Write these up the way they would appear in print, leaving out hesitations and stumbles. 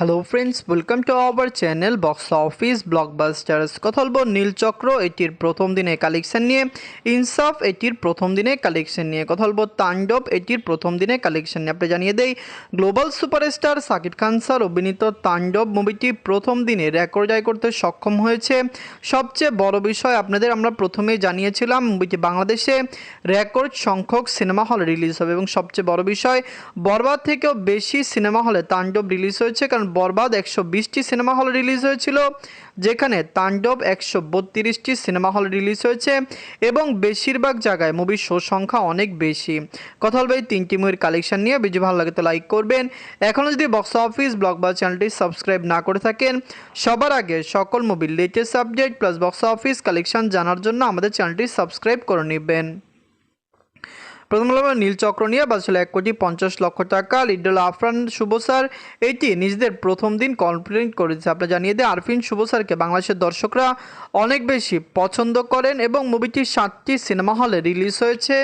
Hello friends, welcome to our channel box office blockbusters. কথা বলবো নীলচক্র এটির প্রথম দিনে কালেকশন নিয়ে, ইনসাফ এটির প্রথম দিনে কালেকশন নিয়ে, কথা বলবো তাণ্ডব এটির প্রথম দিনে কালেকশন নিয়ে। আপনি জানিয়ে দেই, global superstar Shakib Khan sir অভিনীত তাণ্ডব মুভিটি প্রথম দিনে রেকর্ড আয় করতে সক্ষম হয়েছে। সবচেয়ে বড় বিষয় আপনাদের আমরা প্রথমেই জানিয়েছিলাম মুভিটি বাংলাদেশে রেকর্ড সংখ্যক সিনেমা হলে রিলিজ হবে, এবং সবচেয়ে বড় বিষয় বরবাদ থেকেও বেশি সিনেমা হলে তাণ্ডব রিলিজ হয়েছে। কারণ বরবাদ 120টি সিনেমা হলে রিলিজ হয়েছিল, যেখানে তাণ্ডব 132টি সিনেমা হলে রিলিজ হয়েছে, এবং বেশিরভাগ জায়গায় মুভির শো সংখ্যা অনেক বেশি। কথা বলবো এই তিনটি মুভির কালেকশন নিয়ে। ভিডিও ভালো লাগে তো লাইক করবেন। এখনও যদি বক্স অফিস ব্লকবাস্টার চ্যানেলটি সাবস্ক্রাইব না করে থাকেন, সবার আগে সকল মুভির latest update plus box office collection জানার জন্য আমাদের চ্যানেলটি সাবস্ক্রাইব করে নেবেন। প্রথম হলো নীলচক্র নিয়ে বাজছিল 1,50,00,000 টাকা। লিড হল আরফিন শুভ স্যার, এটি নিজেদের প্রথম দিন কমপ্লিট করেছে। আপনারা জানিয়ে দেয় আরফিন শুভ স্যারকে বাংলাদেশের দর্শকরা অনেক বেশি পছন্দ করেন, এবং মুভিটি 7টি সিনেমা হলে রিলিজ হয়েছে।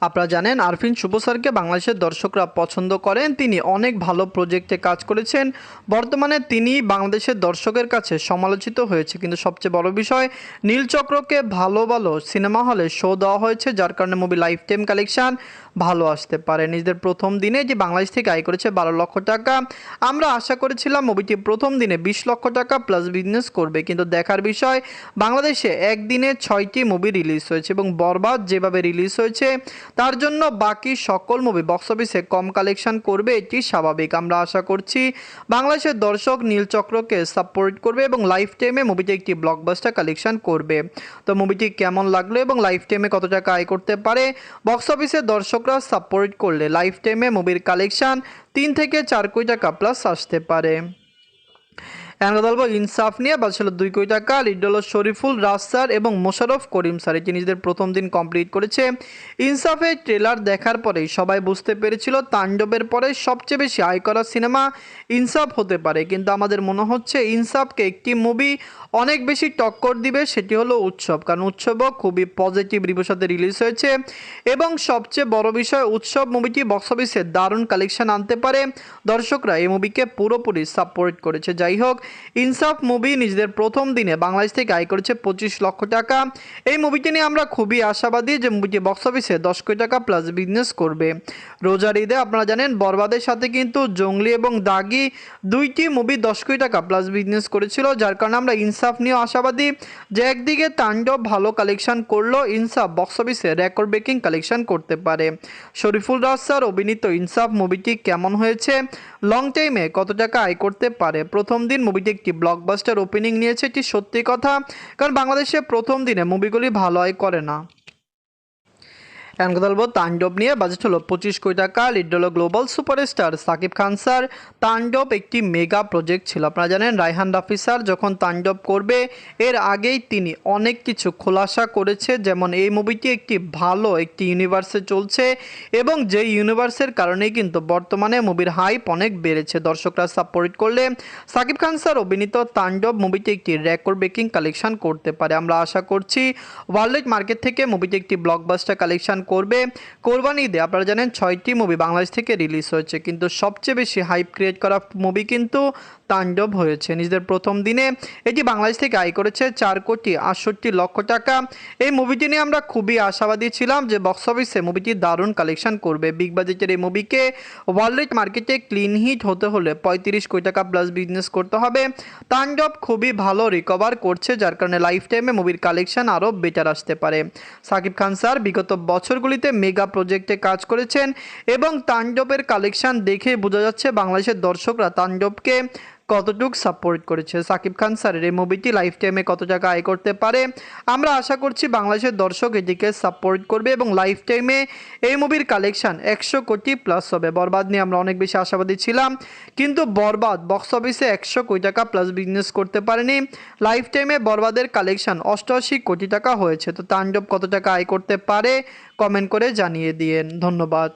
আপনারা জানেন আরফিন শুভ স্যারকে বাংলাদেশের দর্শকরা পছন্দ করেন, তিনি অনেক ভালো প্রজেক্টে কাজ করেছেন। বর্তমানে তিনি বাংলাদেশের দর্শকের কাছে সমালোচিত হয়েছে, কিন্তু সবচেয়ে বড় বিষয় নীলচক্রকে ভালো ভালো সিনেমা হলে শো দেওয়া হয়েছে, যার কারণে মুভি লাইফ টাইম কালেকশন ভালো আসতে পারে। নিজেদের প্রথম দিনে যে বাংলাদেশ থেকে আয় করেছে 12 লক্ষ টাকা। আমরা আশা করেছিলাম মুভিটি প্রথম দিনে 20 লক্ষ টাকা প্লাস বিজনেস করবে, কিন্তু দেখার বিষয় বাংলাদেশে একদিনে 6টি মুভি রিলিজ হয়েছে, এবং বরবাদ যেভাবে রিলিজ হয়েছে তার জন্য বাকি সকল মুভি বক্স অফিসে কম কালেকশন করবে, এটি স্বাভাবিক। আমরা আশা করছি বাংলাদেশের দর্শক নীলচক্রকে সাপোর্ট করবে, এবং লাইফ টাইমে মুভিটি একটি ব্লকবাস্টার কালেকশন করবে। তো মুভিটি কেমন লাগলো এবং লাইফ টাইমে কত টাকা আয় করতে পারে, বক্স অফিসে দর্শকরা সাপোর্ট করলে লাইফ টাইমে মুভির কালেকশন 3 থেকে 4 কোটি টাকা প্লাস আসতে পারে। এখন কথা বলবো ইনসাফ নিয়ে। বাজছিল 2 কোটি টাকা। লিড হল শরীফুল রাজ স্যার এবং মোশাররফ করিম স্যার, এটি নিজেদের প্রথম দিন কমপ্লিট করেছে। ইনসাফের ট্রেলার দেখার পরেই সবাই বুঝতে পেরেছিল তাণ্ডবের পরে সবচেয়ে বেশি আয় করা সিনেমা ইনসাফ হতে পারে, কিন্তু আমাদের মনে হচ্ছে ইনসাফকে একটি মুভি অনেক বেশি টক্কর দিবে, সেটি হলো উৎসব। কারণ উৎসবও খুবই পজিটিভ রিভিউর সাথে রিলিজ হয়েছে, এবং সবচেয়ে বড় বিষয় উৎসব মুভিটি বক্স অফিসে দারুণ কালেকশন আনতে পারে। দর্শকরা এই মুভিকে পুরোপুরি সাপোর্ট করেছে। যাই হোক, ইনসাফ মুভি নিজেদের প্রথম দিনে বাংলাদেশ থেকে আয় করেছে 25 লক্ষ টাকা। এই মুভিটি নিয়ে আমরা খুবই আশাবাদী যে মুভিটি বক্স অফিসে 10 কোটি টাকা প্লাস বিজনেস করবে। রোজার ঈদে আপনারা জানেন বরবাদের সাথে কিন্তু জঙ্গলি এবং দাগি দুইটি মুভি 10 কোটি টাকা প্লাস বিজনেস করেছিল, যার কারণে আমরা ইনসাফ নিয়েও আশাবাদী যে একদিকে তাণ্ডব ভালো কালেকশন করলো, ইনসাফ বক্স অফিসে রেকর্ড ব্রেকিং কালেকশন করতে পারে। শরীফুল রাজ স্যার অভিনীত ইনসাফ মুভিটি কেমন হয়েছে, লং টাইমে কত টাকা আয় করতে পারে। প্রথম দিন মুভিটি একটি ব্লকবাস্টার ওপেনিং নিয়েছে, এটি সত্যি কথা, কারণ বাংলাদেশে প্রথম দিনে মুভিগুলি ভালো আয় করে না। এখন কথা বলবো তাণ্ডব নিয়ে। বাজেট হলো 25 কোটি টাকা। লিড হলো global superstar Shakib Khan sir. তাণ্ডব একটি মেগা প্রজেক্ট ছিল। আপনারা জানেন রায়হান রাফি স্যার যখন তাণ্ডব করবে এর আগেই তিনি অনেক কিছু খোলাসা করেছে, যেমন এই মুভিটি একটি ভালো একটি ইউনিভার্সে চলছে, এবং যে ইউনিভার্সের কারণেই কিন্তু বর্তমানে মুভির হাইপ অনেক বেড়েছে। দর্শকরা সাপোর্ট করলে সাকিব খান স্যার অভিনীত তাণ্ডব মুভিটি একটি রেকর্ড ব্রেকিং কালেকশন করতে পারে। আমরা আশা করছি ওয়ার্ল্ড মার্কেট থেকে মুভিটি একটি ব্লকবাস্টার কালেকশন করবে। কোরবানি ঈদে আপনারা জানেন 6টি মুভি বাংলাদেশ থেকে রিলিজ হয়েছে, কিন্তু সবচেয়ে বেশি হাইপ ক্রিয়েট করা মুভি কিন্তু তাণ্ডব হয়েছে। নিজেদের প্রথম দিনে এটি বাংলাদেশ থেকে আয় করেছে 4,68,00,000 টাকা। এই মুভিটি নিয়ে আমরা খুবই আশাবাদী ছিলাম যে বক্স অফিসে মুভিটি দারুণ কালেকশন করবে। বিগ বাজেটের এই মুভিকে ওয়ার্ল্ড মার্কেটে ক্লিন হিট হতে হলে 35 কোটি টাকা প্লাস বিজনেস করতে হবে। তাণ্ডব খুবই ভালো রিকভার করছে, যার কারণে লাইফ টাইমে মুভির কালেকশন আরও বেটার আসতে পারে। সাকিব খান স্যার বিগত বছরগুলিতে মেগা প্রজেক্টে কাজ করেছেন, এবং তাণ্ডবের কালেকশন দেখে বোঝা যাচ্ছে বাংলাদেশের দর্শকরা তাণ্ডবকে কতটুকু সাপোর্ট করেছে। সাকিব খান স্যারের এই মুভিটি লাইফ টাইমে কত টাকা আয় করতে পারে, আমরা আশা করছি বাংলাদেশের দর্শক এটিকে সাপোর্ট করবে, এবং লাইফ টাইমে এই মুভির কালেকশন 100 কোটি প্লাস হবে। বরবাদ নিয়ে আমরা অনেক বেশি আশাবাদী ছিলাম, কিন্তু বরবাদ বক্স অফিসে 100 কোটি টাকা প্লাস বিজনেস করতে পারেনি। লাইফ টাইমে বরবাদের কালেকশন 88 কোটি টাকা হয়েছে। তো তাণ্ডব কত টাকা আয় করতে পারে কমেন্ট করে জানিয়ে দিয়েন। ধন্যবাদ।